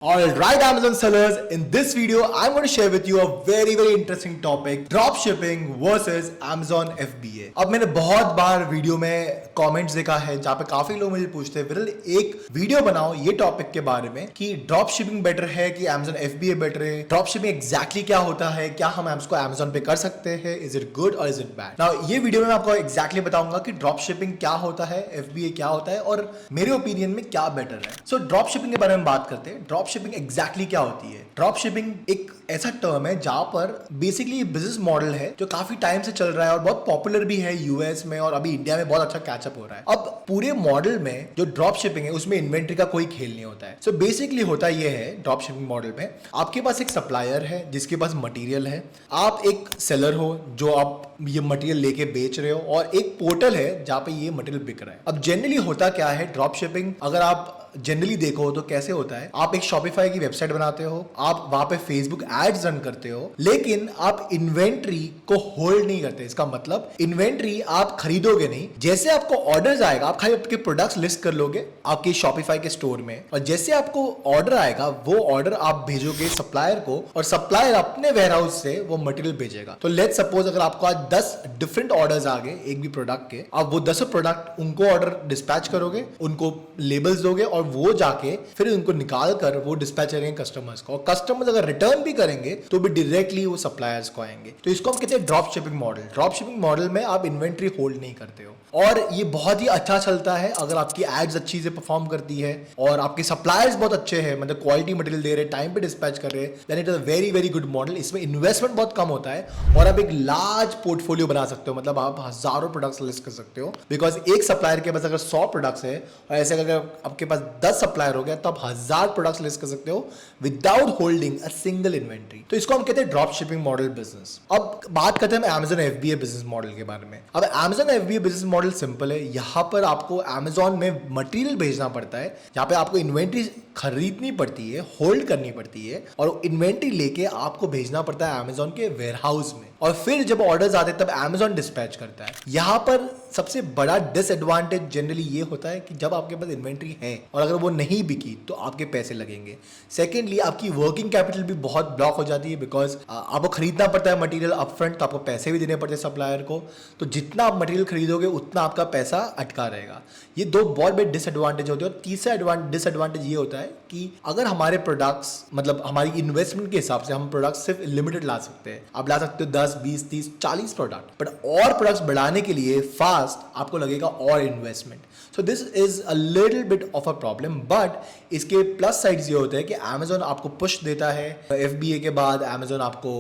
Alright Amazon sellers, in this video I'm going to share with you a very interesting topic, drop shipping versus Amazon FBA। अब मैंने बहुत बार video में comments देखा है जहाँ पे काफी लोग मुझे पूछते हैं विरल एक वीडियो बनाओ ये टॉपिक के बारे में कि ड्रॉप शिपिंग बेटर है कि Amazon FBA बेटर है, ड्रॉप शिपिंग एग्जैक्टली क्या होता है, क्या हम उसको Amazon पे कर सकते हैं, इज इट गुड और इज इट बैड। नाउ ये वीडियो में आपको एग्जैक्टली बताऊंगा कि ड्रॉप शिपिंग क्या होता है, FBA क्या होता है और मेरे ओपिनियन में क्या बेटर है। सो ड्रॉप शिपिंग के बारे में बात करते हैं। ड्रॉप शिपिंग एग्जैक्टली क्या होती है? ड्रॉप शिपिंग एक ऐसा टर्म है जहां पर बेसिकली बिजनेस मॉडल है जो काफी टाइम से चल रहा है और बहुत पॉपुलर भी है यूएस में और अभी इंडिया में बहुत अच्छा कैचअप हो रहा है। अब पूरे मॉडल में जो ड्रॉप शिपिंग है उसमें इन्वेंट्री का कोई खेल नहीं होता है। सो बेसिकली होता ये है ड्रॉप शिपिंग मॉडल में आपके पास एक सप्लायर है जिसके पास मटेरियल है, आप एक सेलर हो जो आप ये मटेरियल लेके बेच रहे हो और एक पोर्टल है जहां पे ये मटेरियल बिक रहा है। अब जनरली होता क्या है ड्रॉप शिपिंग, अगर आप जनरली देखो तो कैसे होता है, आप एक शॉपिफाई की वेबसाइट बनाते हो, आप वहां पे फेसबुक एड्स रन करते हो, लेकिन आप इन्वेंट्री को होल्ड नहीं करते। इसका मतलब इन्वेंट्री आप खरीदोगे नहीं, जैसे आपको ऑर्डर आएगा आप खाली आपके प्रोडक्ट्स लिस्ट कर लोगे आपके शॉपिफाई के स्टोर में और जैसे आपको ऑर्डर आएगा वो ऑर्डर आप भेजोगे सप्लायर को और सप्लायर अपने वेयरहाउस से वो मटेरियल भेजेगा। तो लेट्स सपोज अगर आपको आज 10 डिफरेंट ऑर्डर्स आ गए एक भी प्रोडक्ट के, आप वो 10 प्रोडक्ट उनको ऑर्डर डिस्पैच करोगे, उनको लेबल्स दोगे और वो जाके फिर उनको निकाल कर वो डिस्पैच करेंगे कस्टमर्स को और कस्टमर्स अगर रिटर्न भी करेंगे तो भी डायरेक्टली वो सप्लायर्स को आएंगे। तो इसको हम कहते हैं drop shipping model. Drop shipping model में आप इन्वेंट्री होल्ड नहीं करते हो और ये बहुत ही अच्छा चलता है अगर आपकी एड्स अच्छी से परफॉर्म करती है और आपके सप्लायर्स बहुत अच्छे हैं, मतलब क्वालिटी मटेरियल दे रहे, टाइम पे डिस्पैच कर रहे, then it is a very good model. इसमें इन्वेस्टमेंट बहुत कम होता है और आप एक लार्ज पोर्टफोलियो बना सकते हो, मतलब आप हजारों प्रोडक्ट्स लिस्ट कर सकते हो बिकॉज एक सप्लायर के पास अगर 100 प्रोडक्ट्स है और ऐसे अगर आपके पास 10 सप्लायर हो गया तो आप 1000 प्रोडक्ट्स लिस्ट कर सकते हो without holding a single inventory. तो इसको हम कहते हैं ड्रॉप शिपिंग मॉडल बिजनेस। अब बात करते हैं Amazon FBA बिजनेस मॉडल के बारे में। अब Amazon FBA business model simple है, यहाँ पर आपको Amazon में मटेरियल भेजना पड़ता है, यहाँ पे आपको इन्वेंट्री खरीदनी पड़ती है, होल्ड करनी पड़ती है और इन्वेंट्री लेके आपको भेजना पड़ता है Amazon के वेयरहाउस में और फिर जब ऑर्डर्स आते हैं तब Amazon डिस्पैच करता है। यहाँ पर सबसे बड़ा डिसएडवांटेज जनरली ये होता है कि जब आपके पास इन्वेंट्री है और अगर वो नहीं बिकी तो आपके पैसे लगेंगे। सेकेंडली आपकी वर्किंग कैपिटल भी बहुत ब्लॉक हो जाती है बिकॉज आपको खरीदना पड़ता है मटेरियल अपफ्रंट, तो आपको पैसे भी देने पड़ते हैं सप्लायर को, तो जितना आप मटेरियल खरीदोगे उतना आपका पैसा अटका रहेगा। ये दो बहुत बड़े डिसएडवांटेज होते हैं। और तीसरा डिसएडवांटेज ये होता है कि अगर हमारे प्रोडक्ट्स मतलब हमारी इन्वेस्टमेंट के हिसाब से हम प्रोडक्ट्स सिर्फ लिमिटेड ला सकते हैं, आप ला सकते हो 10 20 30 40 प्रोडक्ट, बट और प्रोडक्ट्स बढ़ाने के लिए फास्ट आपको लगेगा और investment. So this is a little bit of a problem, but इसके प्लस साइड्स ये होते हैं कि Amazon आपको पुश देता है, FBA के बाद Amazon आपको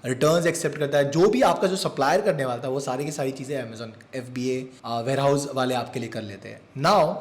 रिटर्न्स एक्सेप्ट करता है, जो भी आपका जो सप्लायर करने वाला था वो सारी की सारी चीज़ें Amazon FBA वेयरहाउस वाले आपके लिए कर लेते हैं। Now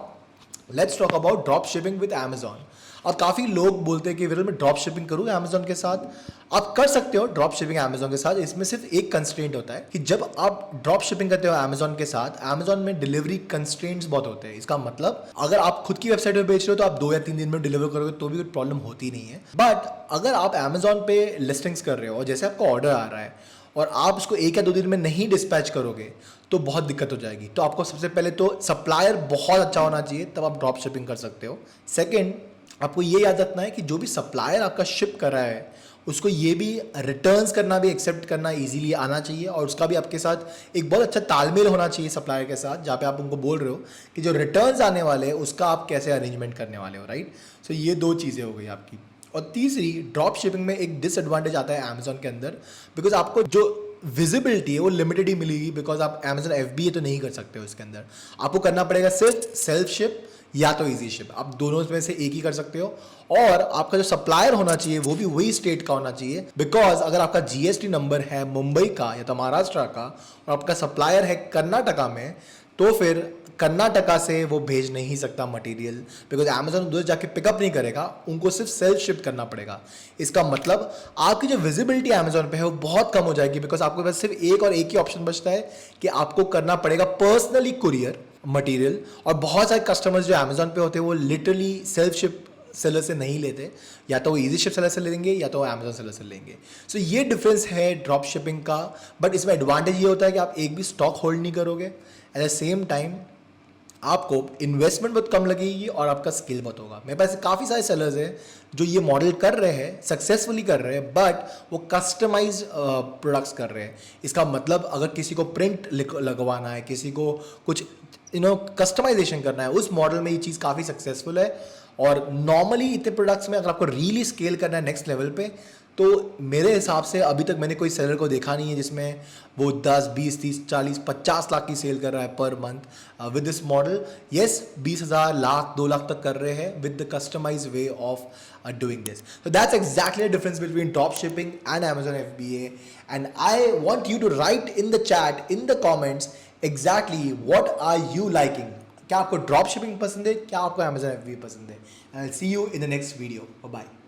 let's talk about drop shipping with Amazon। अब काफ़ी लोग बोलते हैं कि विरल मैं ड्रॉप शिपिंग करूँ Amazon के साथ। आप कर सकते हो ड्रॉप शिपिंग Amazon के साथ, इसमें सिर्फ एक कंस्ट्रेंट होता है कि जब आप ड्रॉप शिपिंग करते हो Amazon के साथ, Amazon में डिलीवरी कंस्ट्रेंट्स बहुत होते हैं। इसका मतलब अगर आप खुद की वेबसाइट पर बेच रहे हो तो आप 2 या 3 दिन में डिलीवर करोगे तो भी कोई प्रॉब्लम होती नहीं है, बट अगर आप Amazon पे लिस्टिंग्स कर रहे हो और जैसे आपको ऑर्डर आ रहा है और आप उसको 1 या 2 दिन में नहीं डिस्पैच करोगे तो बहुत दिक्कत हो जाएगी। तो आपको सबसे पहले तो सप्लायर बहुत अच्छा होना चाहिए, तब आप ड्रॉप शिपिंग कर सकते हो। सेकेंड, आपको ये याद रखना है कि जो भी सप्लायर आपका शिप कर रहा है उसको ये भी रिटर्न्स करना भी एक्सेप्ट करना इजीली आना चाहिए और उसका भी आपके साथ एक बहुत अच्छा तालमेल होना चाहिए सप्लायर के साथ, जहाँ पे आप उनको बोल रहे हो कि जो रिटर्न्स आने वाले हैं उसका आप कैसे अरेंजमेंट करने वाले हो, राइट। सो ये 2 चीज़ें हो गई आपकी। और तीसरी, ड्रॉप शिपिंग में एक डिसएडवांटेज आता है Amazon के अंदर, बिकॉज आपको जो विजिबिलिटी है वो लिमिटेड ही मिलेगी, बिकॉज आप Amazon FBA तो नहीं कर सकते हो। इसके अंदर आपको करना पड़ेगा सिर्फ सेल्फ शिप या तो इजी शिप, आप दोनों में से एक ही कर सकते हो और आपका जो सप्लायर होना चाहिए वो भी वही स्टेट का होना चाहिए, बिकॉज अगर आपका GST नंबर है मुंबई का या तो महाराष्ट्र का और आपका सप्लायर है कर्नाटका में तो फिर कर्नाटका से वो भेज नहीं सकता मटेरियल, बिकॉज Amazon उधर जाके पिकअप नहीं करेगा, उनको सिर्फ सेल्फ शिप करना पड़ेगा। इसका मतलब आपकी जो विजिबिलिटी Amazon पे है वो बहुत कम हो जाएगी, बिकॉज आपके पास सिर्फ एक और एक ही ऑप्शन बचता है कि आपको करना पड़ेगा पर्सनली कुरियर मटेरियल। और बहुत सारे कस्टमर्स जो Amazon पे होते हैं वो लिटरली सेल्फ शिप सेलर से नहीं लेते, या तो वो इजी शिप सेलर से लेंगे या तो वो Amazon सेलर से लेंगे। सो ये डिफरेंस है ड्रॉप शिपिंग का, बट इसमें एडवांटेज ये होता है कि आप एक भी स्टॉक होल्ड नहीं करोगे। एट द सेम टाइम आपको इन्वेस्टमेंट बहुत कम लगेगी और आपका स्किल बहुत होगा। मेरे पास काफ़ी सारे सेलर्स हैं जो ये मॉडल कर रहे हैं, सक्सेसफुली कर रहे हैं, बट वो कस्टमाइज प्रोडक्ट्स कर रहे हैं। इसका मतलब अगर किसी को प्रिंट लगवाना है, किसी को कुछ कस्टमाइजेशन करना है, उस मॉडल में ये चीज़ काफ़ी सक्सेसफुल है। और नॉर्मली इतने प्रोडक्ट्स में अगर आपको रियली स्केल करना है नेक्स्ट लेवल पे, तो मेरे हिसाब से अभी तक मैंने कोई सेलर को देखा नहीं है जिसमें वो 10, 20, 30, 40, 50 लाख की सेल कर रहा है per month with this model. Yes, 20,000, lakh, 2 lakh तक कर रहे हैं with the customise way of doing this. So that's exactly the difference between drop shipping and Amazon FBA. And I want you to write in the chat, in the comments, exactly what are you liking. क्या आपको drop shipping पसंद है, क्या आपको Amazon FBA पसंद है? And I'll see you in the next video. Bye bye.